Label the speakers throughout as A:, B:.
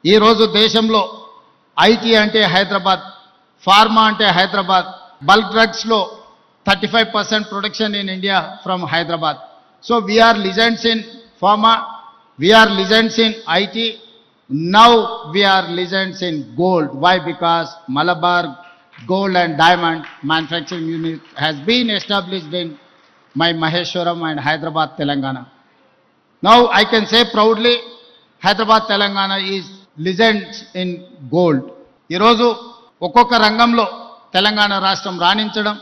A: ఈ రోజు దేశంలో ఐటీ అంటే హైదరాబాద్, ఫార్మా అంటే హైదరాబాద్, బల్క్ డ్రగ్స్ లో 35% production in India from Hyderabad. So we are legends in pharma, we are legends in IT, now we are legends in gold. Why? Because Malabar Gold and Diamond Manufacturing Unit has been established in my Maheshwaram and Hyderabad, Telangana. Now I can say proudly, Hyderabad, Telangana is legends in gold. ఈరోజు ఒక్కొక్క రంగంలో తెలంగాణ రాష్ట్రం రాణించడం,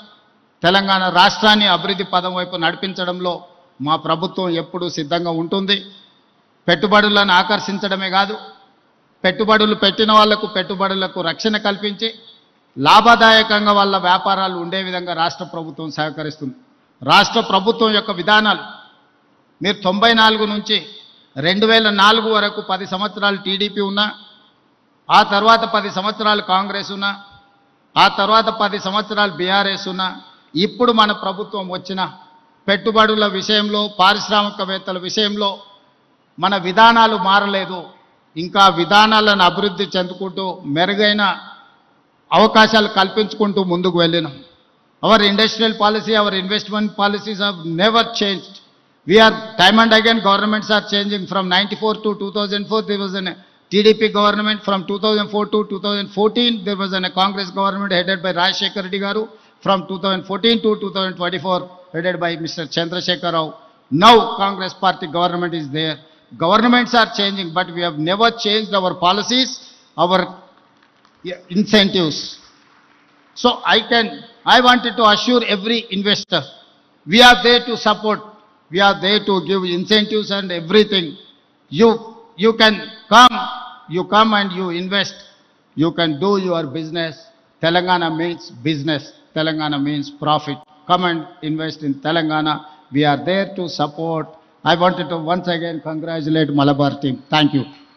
A: తెలంగాణ రాష్ట్రాన్ని అభివృద్ధి పదం వైపు నడిపించడంలో మా ప్రభుత్వం ఎప్పుడూ సిద్ధంగా ఉంటుంది. పెట్టుబడులను ఆకర్షించడమే కాదు, పెట్టుబడులు పెట్టిన వాళ్లకు పెట్టుబడులకు రక్షణ కల్పించి లాభదాయకంగా వాళ్ళ వ్యాపారాలు ఉండే విధంగా రాష్ట్ర ప్రభుత్వం సహకరిస్తుంది. రాష్ట్ర ప్రభుత్వం యొక్క విధానాలు మీరు 94 నుంచి 2004 వరకు 10 సంవత్సరాలు టీడీపీ ఉన్నా, ఆ తర్వాత 10 సంవత్సరాలు కాంగ్రెస్ ఉన్నా, ఆ తర్వాత 10 సంవత్సరాలు బీఆర్ఎస్ ఉన్నా, ఇప్పుడు మన ప్రభుత్వం వచ్చిన పెట్టుబడుల విషయంలో, పారిశ్రామికవేత్తల విషయంలో మన విధానాలు మారలేదు. ఇంకా విధానాలను అభివృద్ధి చెందుకుంటూ మెరుగైన అవకాశాలు కల్పించుకుంటూ ముందుకు వెళ్ళినాం. Our industrial policy, our investment policies have never changed. We are time and again governments are changing. From 94 to 2004 there was a TDP government. From 2004 to 2014 there was a Congress government headed by Rajshekar Reddy garu. From 2014 to 2024 headed by Mr. Chandrasekhar Rao. Now Congress party government is there. Governments are changing, but we have never changed our policies, our incentives. So I wanted to assure every investor, we are there to support, we are there to give incentives and everything. You can come and you invest, you can do your business. Telangana means business, Telangana means profit. Come and invest in Telangana. We are there to support. I wanted to once again congratulate Malabar team. Thank you.